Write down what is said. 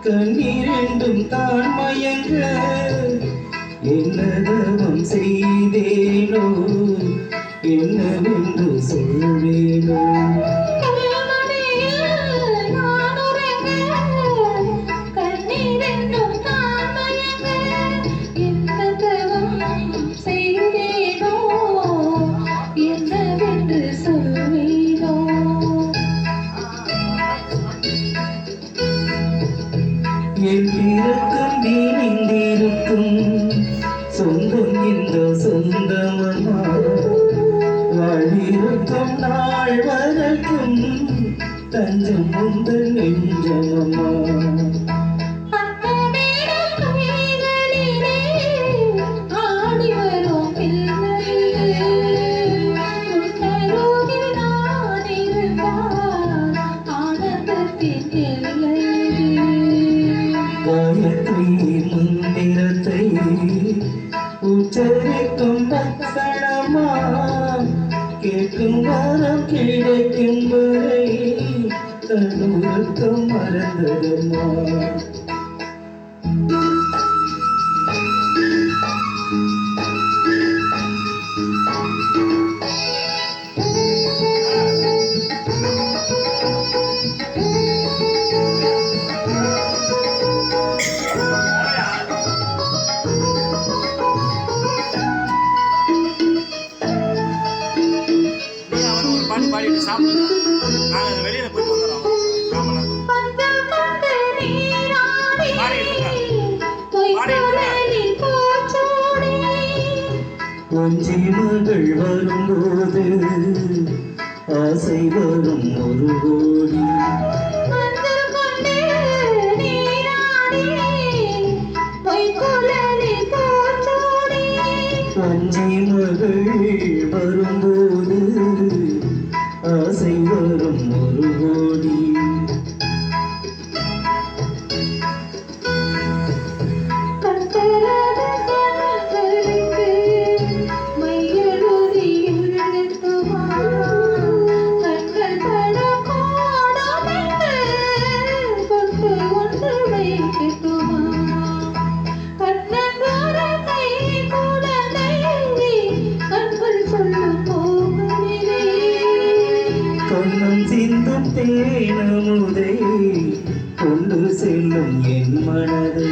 கண்ணீரெண்டும் தான் மயங்க என்னதவம் செய்தேனோ என்னவென்று சொல்வேனோ என் பிறக்கும் நீந்திருக்கும் சொந்தம் இந்த சொந்தமம்மா வாழ்விருக்கும் நாள் வரைக்கும் தஞ்சம் உந்தன் நெஞ்சமம்மா காயத்ரி மந்திரத்தை உச்சரிக்கும் பக்ஷணமா கேட்கும் வரம் கிடைக்கும் வரை தன்னுறக்கம் மறந்ததம்மா பாடிட்டு சாப்பிடுங்க. நாங்கள் வெளியில் போயிட்டு வந்துடுறோம். மகள் வரும்போது ஆசை வரும் ஒரு கோடி மகள் வரும்போது ஆசை வரும் ஒரு கோடி கண்ணம் சிந்தும் தேனமுதை கொண்டு செல்லும் என் மனதை